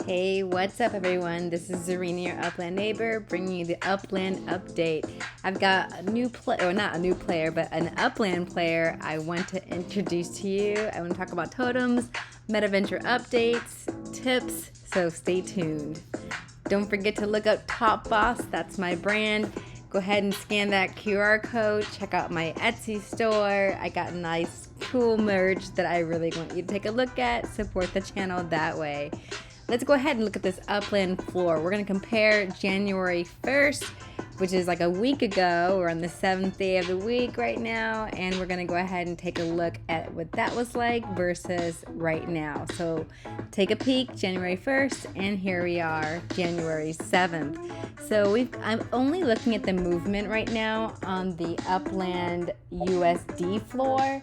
Hey, what's up everyone? This is Zarina, your Upland neighbor, bringing you the Upland update. I've got a new player, or not a new player, but an Upland player I want to introduce to you. I want to talk about totems, meta venture updates, tips, so stay tuned. Don't forget to look up Top Boss, that's my brand. Go ahead and scan that QR code, check out my Etsy store. I got nice, cool merch that I really want you to take a look at, support the channel that way. Let's go ahead and look at this Upland floor. We're going to compare January 1st, which is like a week ago. We're on the 7th day of the week right now, and we're going to go ahead and take a look at what that was like versus right now. So take a peek, January 1st, and here we are, January 7th. So I'm only looking at the movement right now on the Upland USD floor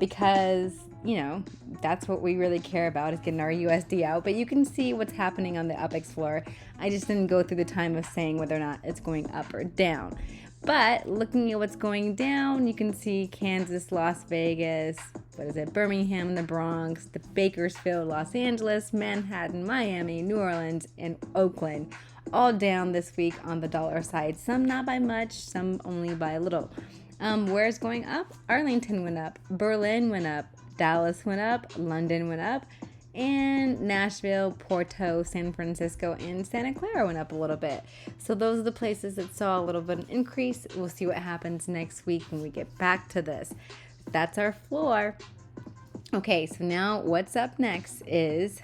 because, you know, that's what we really care about, is getting our USD out. But you can see what's happening on the UPX floor. I just didn't go through the time of saying whether or not it's going up or down. But looking at what's going down, you can see Kansas, Las Vegas, Birmingham, the Bronx, the Bakersfield, Los Angeles, Manhattan, Miami, New Orleans, and Oakland, all down this week on the dollar side. Some not by much, some only by a little. Where's going up? Arlington went up, Berlin went up, Dallas went up, London went up, and Nashville, Porto, San Francisco, and Santa Clara went up a little bit. So those are the places that saw a little bit of an increase. We'll see what happens next week when we get back to this. That's our floor. Okay, so now what's up next is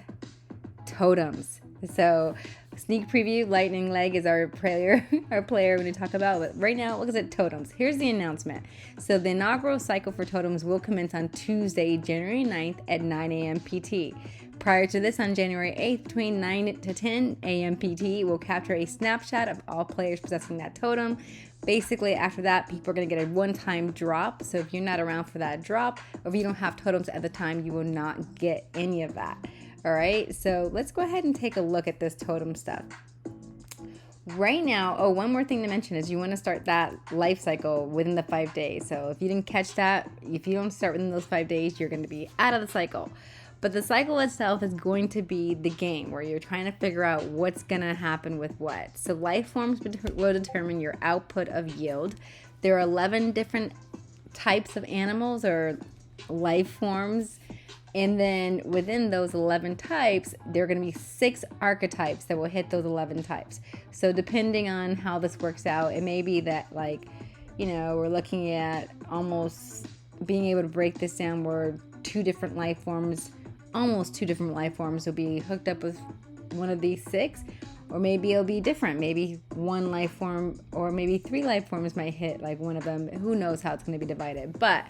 totems. So sneak preview, Lightning Leg is our player when we talk about it. Right now, look at totems. Here's the announcement. So the inaugural cycle for totems will commence on Tuesday, January 9th at 9 a.m. PT. Prior to this, on January 8th, between 9 to 10 a.m. PT, we'll capture a snapshot of all players possessing that totem. Basically, after that, people are going to get a one-time drop. So if you're not around for that drop, or if you don't have totems at the time, you will not get any of that. All right, so let's go ahead and take a look at this totem stuff. Right now, one more thing to mention is you want to start that life cycle within the 5 days. So if you didn't catch that, if you don't start within those 5 days, you're going to be out of the cycle. But the cycle itself is going to be the game where you're trying to figure out what's going to happen with what. So life forms will determine your output of yield. There are 11 different types of animals or life forms. And then within those 11 types, there are going to be 6 archetypes that will hit those 11 types. So depending on how this works out, it may be that, like, you know, we're looking at almost being able to break this down where almost two different life forms will be hooked up with one of these 6. Or maybe it'll be different. Maybe one life form or maybe 3 life forms might hit like one of them. Who knows how it's going to be divided. But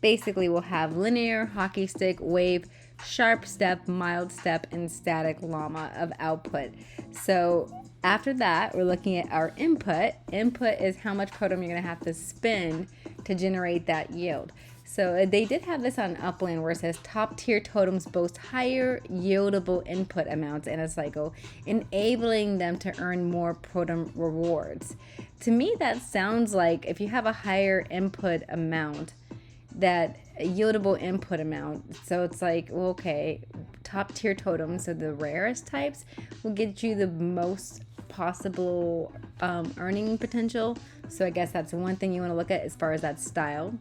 basically, we'll have linear, hockey stick, wave, sharp step, mild step, and static llama of output. So after that, we're looking at our input. Input is how much protem you're going to have to spend to generate that yield. So they did have this on Upland where it says top tier totems boast higher yieldable input amounts in a cycle, enabling them to earn more protem rewards. To me, that sounds like if you have a higher input amount, that yieldable input amount. So it's like, well, okay, top tier totems, so the rarest types will get you the most possible earning potential. So I guess that's one thing you want to look at as far as that style.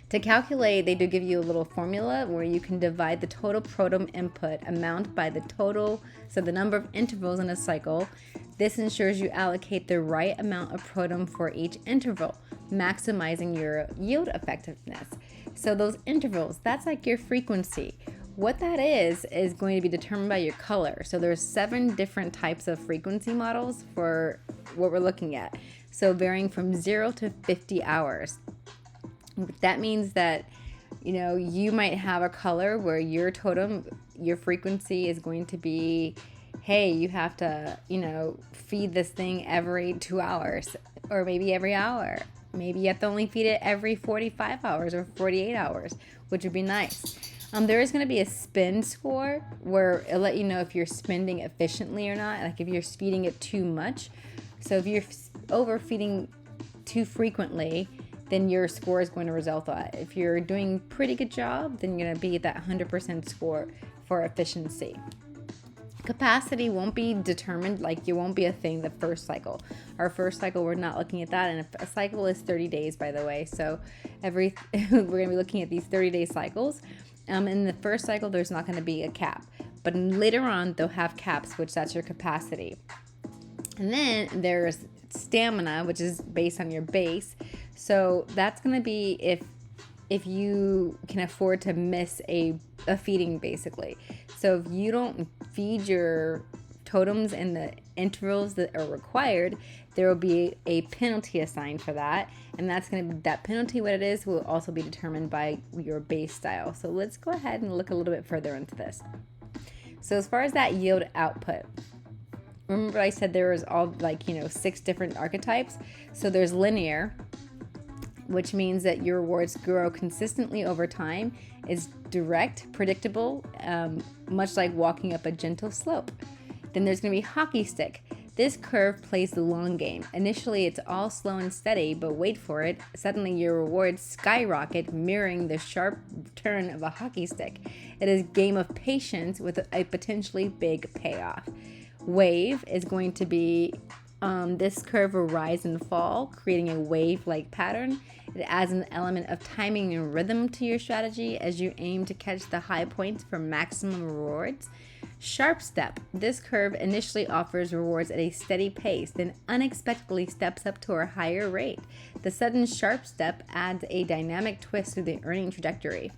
To calculate, they do give you a little formula where you can divide the total protem input amount by the total, so the number of intervals in a cycle. This ensures you allocate the right amount of protem for each interval, maximizing your yield effectiveness. So those intervals, that's like your frequency. What that is going to be determined by your color. So there's 7 different types of frequency models for what we're looking at. So varying from 0 to 50 hours. That means that, you know, you might have a color where your totem, your frequency is going to be, hey, you have to, you know, feed this thing every 2 hours or maybe every hour. Maybe you have to only feed it every 45 hours or 48 hours, which would be nice. There is going to be a spend score where it'll let you know if you're spending efficiently or not, like if you're feeding it too much. So if you're overfeeding too frequently, then your score is going to result that. If you're doing a pretty good job, then you're going to be at that 100% score for efficiency. Capacity won't be determined, like it won't be a thing the first cycle. Our first cycle, we're not looking at that, and a cycle is 30 days, by the way. So we're going to be looking at these 30-day cycles. In the first cycle, there's not going to be a cap, but later on they'll have caps, which that's your capacity. And then there's stamina, which is based on your base. So that's going to be if you can afford to miss a feeding, basically. So if you don't feed your totems in the intervals that are required, there will be a penalty assigned for that. And that's going to be, that penalty, what it is, will also be determined by your base style. So let's go ahead and look a little bit further into this. So as far as that yield output, remember I said there was all 6 different archetypes. So there's linear, which means that your rewards grow consistently over time. It's direct, predictable, much like walking up a gentle slope. Then there's going to be hockey stick. This curve plays the long game. Initially, it's all slow and steady, but wait for it. Suddenly, your rewards skyrocket, mirroring the sharp turn of a hockey stick. It is a game of patience with a potentially big payoff. Wave is going to be, this curve will rise and fall, creating a wave-like pattern. It adds an element of timing and rhythm to your strategy as you aim to catch the high points for maximum rewards. Sharp step. This curve initially offers rewards at a steady pace, then unexpectedly steps up to a higher rate. The sudden sharp step adds a dynamic twist to the earning trajectory.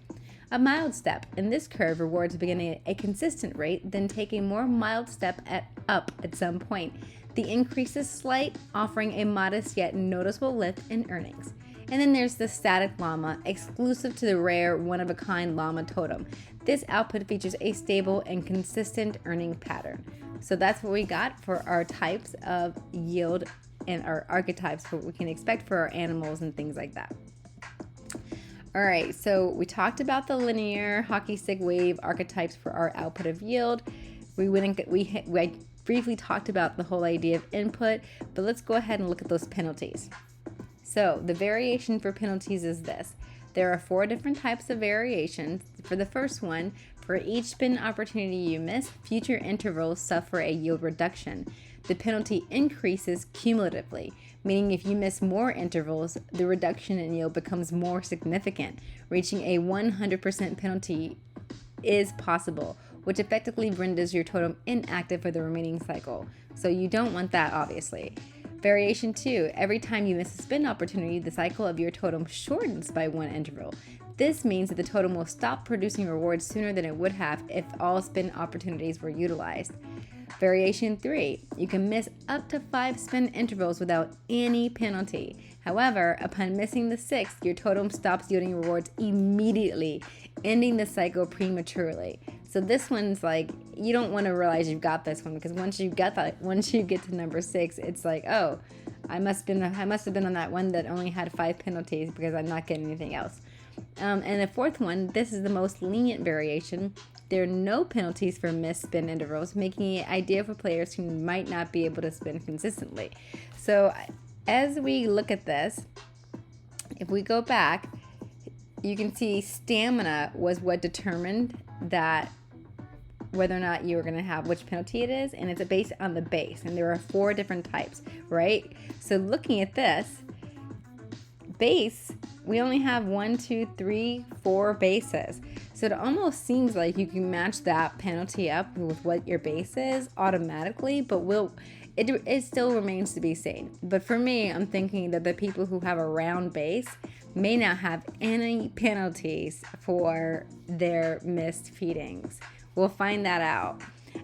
A mild step. In this curve, rewards begin at a consistent rate, then take a more mild step up at some point. The increase is slight, offering a modest yet noticeable lift in earnings. And then there's the static llama, exclusive to the rare one-of-a-kind llama totem. This output features a stable and consistent earning pattern. So that's what we got for our types of yield and our archetypes, what we can expect for our animals and things like that. All right, so we talked about the linear, hockey stick, wave archetypes for our output of yield. We briefly talked about the whole idea of input, but let's go ahead and look at those penalties. So the variation for penalties is this. There are 4 different types of variations. For the first one, for each spin opportunity you miss, future intervals suffer a yield reduction. The penalty increases cumulatively, meaning if you miss more intervals, the reduction in yield becomes more significant. Reaching a 100% penalty is possible, which effectively renders your totem inactive for the remaining cycle. So you don't want that, obviously. Variation 2. Every time you miss a spin opportunity, the cycle of your totem shortens by 1 interval. This means that the totem will stop producing rewards sooner than it would have if all spin opportunities were utilized. Variation 3. You can miss up to 5 spin intervals without any penalty. However, upon missing the 6th, your totem stops yielding rewards immediately, ending the cycle prematurely. So this one's like, you don't want to realize you've got this one, because once you get to number 6, it's like, oh, I must have been on that one that only had 5 penalties because I'm not getting anything else. And the fourth one, this is the most lenient variation. There are no penalties for missed spin intervals, making it ideal for players who might not be able to spin consistently. So as we look at this, if we go back, you can see stamina was what determined that whether or not you were going to have which penalty it is, and it's based on the base, and there are 4 different types, right? So looking at this base, we only have 1, 2, 3, 4 bases. So it almost seems like you can match that penalty up with what your base is automatically, but it still remains to be seen. But for me, I'm thinking that the people who have a round base may not have any penalties for their missed feedings. We'll find that out.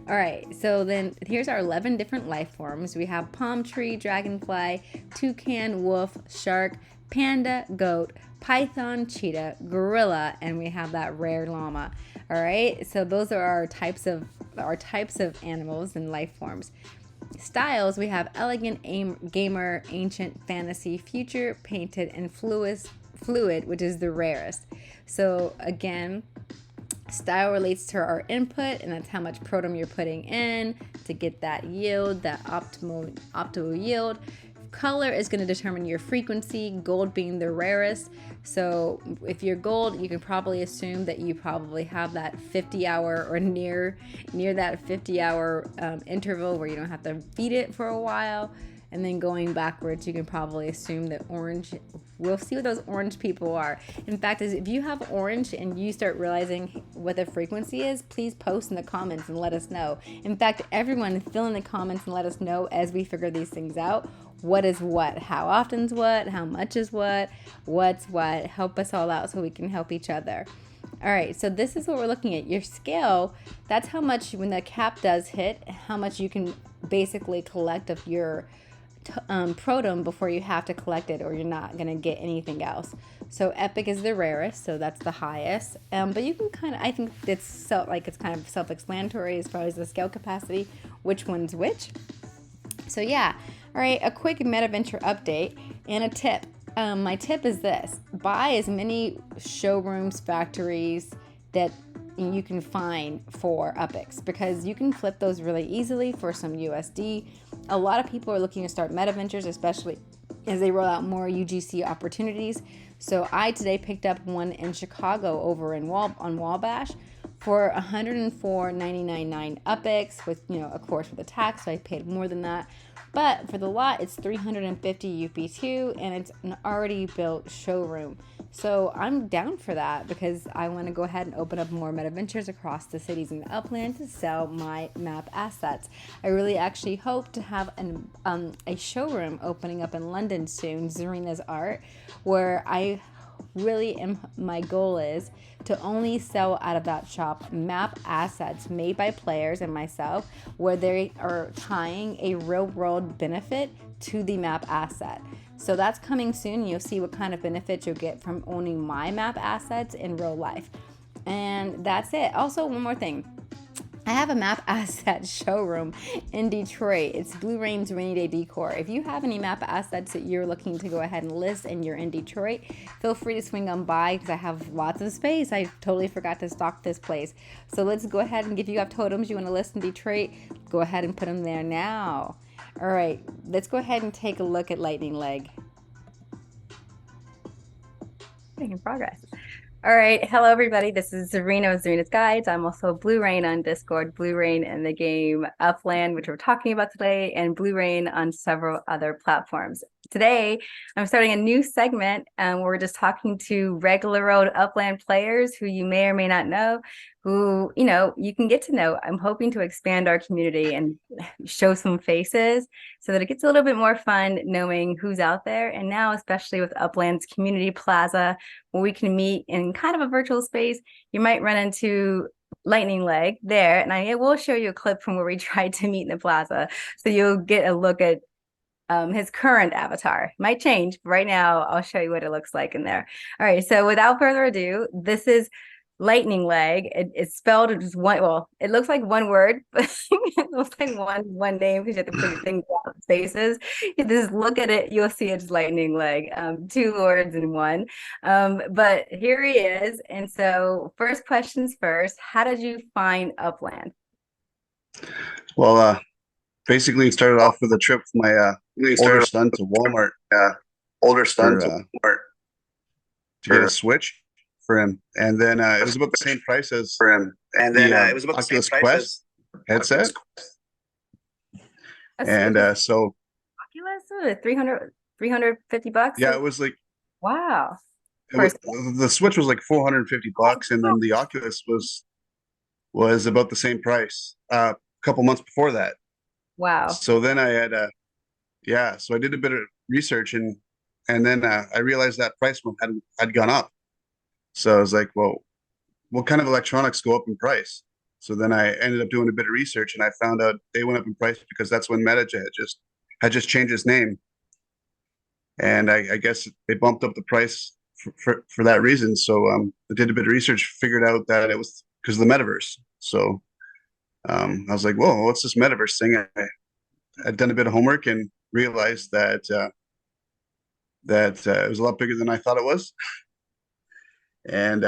All right, so then here's our 11 different life forms. We have palm tree, dragonfly, toucan, wolf, shark, panda, goat, python, cheetah, gorilla, and we have that rare llama. All right, so those are our types of animals and life forms. Styles, we have elegant, gamer, ancient, fantasy, future, painted, and fluid, which is the rarest. So again, style relates to our input, and that's how much PROTEM you're putting in to get that yield, that optimal yield. color is going to determine your frequency, gold being the rarest. So if you're gold, you can probably assume that you probably have that 50-hour or near that 50-hour interval where you don't have to feed it for a while. And then going backwards, you can probably assume that orange, we'll see what those orange people are. In fact, if you have orange and you start realizing what the frequency is, please post in the comments and let us know. In fact, everyone fill in the comments and let us know as we figure these things out. What is what? How often's what? How much is what? What's what? Help us all out so we can help each other. All right, so this is what we're looking at. Your scale, that's how much, when the cap does hit, how much you can basically collect of your PROTEM before you have to collect it, or you're not going to get anything else. So epic is the rarest, so that's the highest. But you can kind of, I think it's it's kind of self-explanatory as far as the scale capacity, which one's which. So yeah, all right, a quick MetaVenture update and a tip. My tip is this: buy as many showrooms, factories that you can find for epics, because you can flip those really easily for some USD. A lot of people are looking to start MetaVentures, especially as they roll out more UGC opportunities. So I today picked up one in Chicago over on Wabash for $104.99 epics with, of course, with the tax, so I paid more than that. But for the lot, it's $350 UP2, and it's an already built showroom. So I'm down for that because I want to go ahead and open up more MetaVentures across the cities in the Upland to sell my map assets. I really actually hope to have a showroom opening up in London soon, ZarinahsArt, where I really my goal is to only sell out of that shop map assets made by players and myself, where they are tying a real world benefit to the map asset. So that's coming soon. You'll see what kind of benefits you'll get from owning my map assets in real life. And that's it. Also, one more thing. I have a map asset showroom in Detroit. It's Blue Rain's Rainy Day Decor. If you have any map assets that you're looking to go ahead and list and you're in Detroit, feel free to swing on by because I have lots of space. I totally forgot to stock this place. So let's go ahead and if you have totems you want to list in Detroit, go ahead and put them there now. All right, let's go ahead and take a look at Lightning Leg. Making progress. All right, hello everybody. This is Zarinah with Zarinah's Guides. I'm also Blue Rain on Discord, Blue Rain in the game Upland, which we're talking about today, and Blue Rain on several other platforms. Today, I'm starting a new segment where we're just talking to regular old Upland players who you may or may not know, who, you can get to know. I'm hoping to expand our community and show some faces so that it gets a little bit more fun knowing who's out there. And now, especially with Upland's Community Plaza, where we can meet in kind of a virtual space, you might run into Lightning Leg there. And I will show you a clip from where we tried to meet in the plaza. So you'll get a look at his current avatar. Might change, but right now I'll show you what it looks like in there. All right, so without further ado, this is Lightning Leg. It's spelled just one, well, it looks like one word, but it looks like one name because you have to put your things out in spaces. You just look at it, you'll see it's Lightning Leg, two words in one. But here he is. And so first questions first, how did you find Upland? Well, basically it started off with a trip with my older son to Walmart. To get a Switch for him, and then it was about the same price as the Oculus Quest headset. And so Oculus, 350 bucks. Yeah, it was like, wow. The Switch was like $450, and then the Oculus was about the same price a couple months before that. Wow. So then I had so I did a bit of research, and then I realized that price had gone up. So I was like, well, what kind of electronics go up in price? So then I ended up doing a bit of research, and I found out they went up in price because that's when Meta had just changed its name. And I guess they bumped up the price for that reason. So I did a bit of research, figured out that it was because of the metaverse. So I was like, whoa, what's this metaverse thing? I'd done a bit of homework and realized that it was a lot bigger than I thought it was. And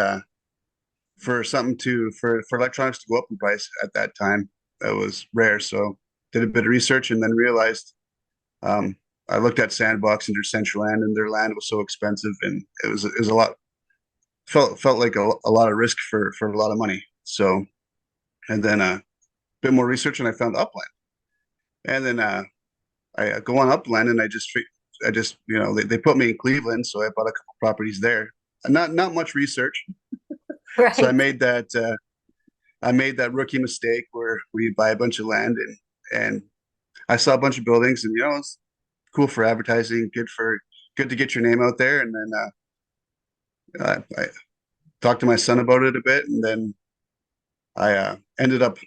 for electronics to go up in price at that time, that was rare. So did a bit of research and then realized I I looked at Sandbox and their Central Land, and their land was so expensive, and it was a lot, felt like a lot of risk for a lot of money. So, and then a bit more research, and I found Upland. And then I go on Upland, and I just they put me in Cleveland, so I bought a couple properties there. Not much research, so Right. I made that rookie mistake where you buy a bunch of land, and I saw a bunch of buildings, and it's cool for advertising, good to get your name out there. And then I talked to my son about it a bit, and then I ended up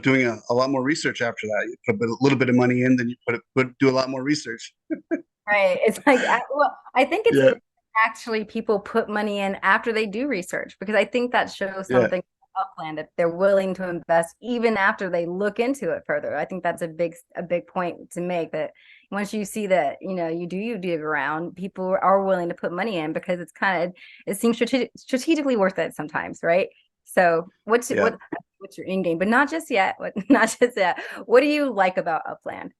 doing a lot more research after that. You put a little bit of money in, then you do a lot more research. Right. It's like, well, I think it's Yeah, good actually people put money in after they do research because I think that shows yeah, something Upland if they're willing to invest even after they look into it further. I think that's a big point to make that once you see that, you dig around, people are willing to put money in because it seems strategically worth it sometimes, right? So yeah. what's your end game? But not just yet. Not just yet. What do you like about Upland?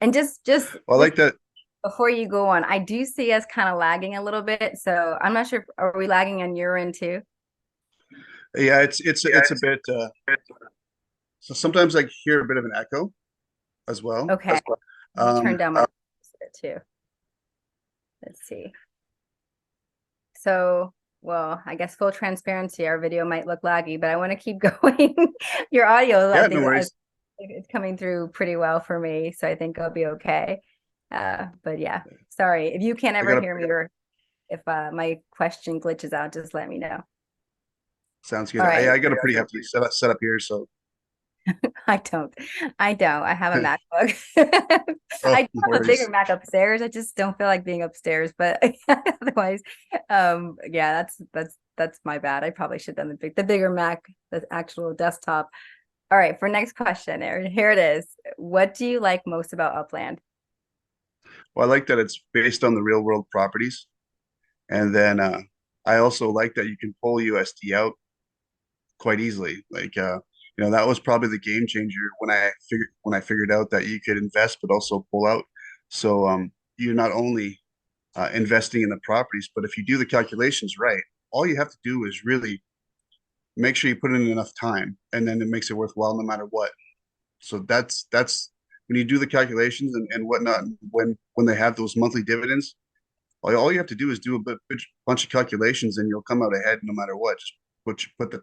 And just Well, I like that. before you go on, I do see us kind of lagging a little bit. So I'm not sure. Are we lagging on your end too? Yeah, it's a bit. So sometimes I hear a bit of an echo as well. Okay. Let me turn Um, down my bit too. Let's see. So, well, I guess full transparency, our video might look laggy, but I want to keep going. Your audio, yeah, no worries. it's coming through pretty well for me, so I think I'll be okay. But yeah, sorry if you can't I ever got a hear me or if my question glitches out, just let me know. Sounds good. All right. I got a pretty hefty setup here, so I don't. I don't. I have a MacBook. oh, I do no have a bigger worries. Mac upstairs. I just don't feel like being upstairs. But otherwise, yeah, that's my bad. I probably should have done the bigger Mac, the actual desktop. All right, for next question, here it is. What do you like most about Upland? Well, I like that it's based on the real world properties, and then I also like that you can pull USD out quite easily. Like that was probably the game changer when I figured out that you could invest but also pull out. So you're not only investing in the properties, but if you do the calculations right, all you have to do is really make sure you put in enough time, and then it makes it worthwhile no matter what. So that's when you do the calculations and whatnot. When they have those monthly dividends, all you have to do is do bunch of calculations, and you'll come out ahead no matter what. Just put the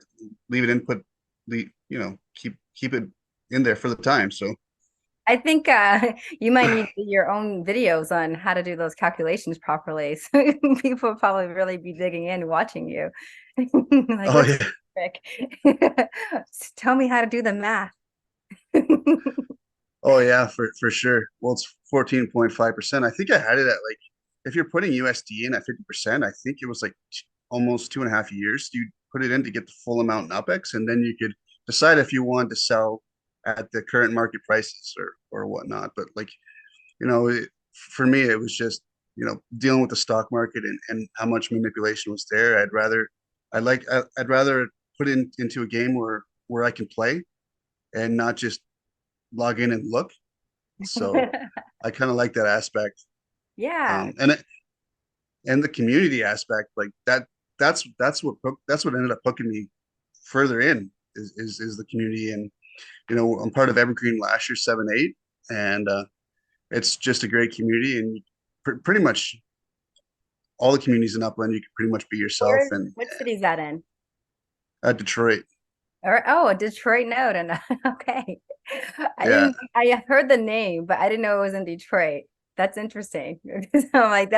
leave it in, put the keep it in there for the time. So I think you might need your own videos on how to do those calculations properly. So people will probably really be digging in watching you. Like, oh what's yeah, the trick? Tell me how to do the math. oh yeah, for sure. Well, it's 14.5%. I think I had it at like, if you're putting USD in at 50%, I think it was like almost 2.5 years. You put it in to get the full amount in UPEX, and then you could decide if you wanted to sell at the current market prices or whatnot. But like, for me, it was just, dealing with the stock market and how much manipulation was there. I'd rather put into a game where I can play and not just log in and look. So I kind of like that aspect. Yeah. And the community aspect, like that's what ended up hooking me further in is the community. And I'm part of Evergreen last year 7-8, and it's just a great community. And pretty much all the communities in Upland, you can pretty much be yourself. And What city is that in? Detroit, Or a Detroit note. And okay. yeah, I have heard the name, but I didn't know it was in Detroit. That's interesting. I'm like,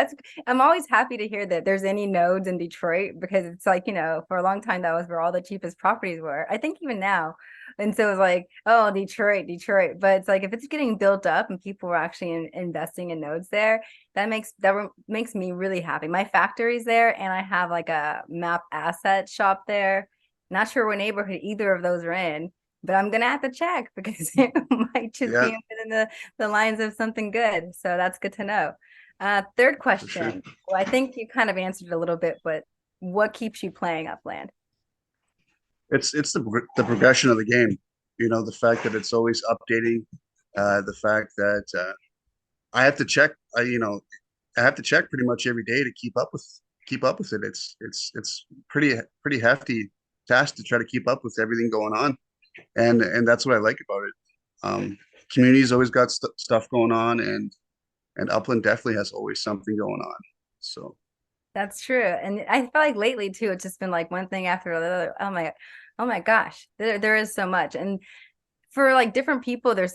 I'm always happy to hear that there's any nodes in Detroit because it's like, for a long time that was where all the cheapest properties were. I think even now. And so it's like, oh, Detroit. But it's like if it's getting built up and people are actually investing in nodes there, that makes me really happy. My factory's there and I have like a map asset shop there. Not sure what neighborhood either of those are in, but I'm gonna have to check because it might just yeah, be within the lines of something good. So that's good to know. Third for sure. question. Well, I think you kind of answered it a little bit, but what keeps you playing Upland? It's the progression of the game. The fact that it's always updating, the fact that I have to check. I have to check pretty much every day to keep up with it. It's pretty hefty task to try to keep up with everything going on, and that's what I like about it. Community's always got stuff going on, and Upland definitely has always something going on. So That's true. And I feel like lately too, it's just been like one thing after the other. Oh my gosh, there is so much. And for like different people, there's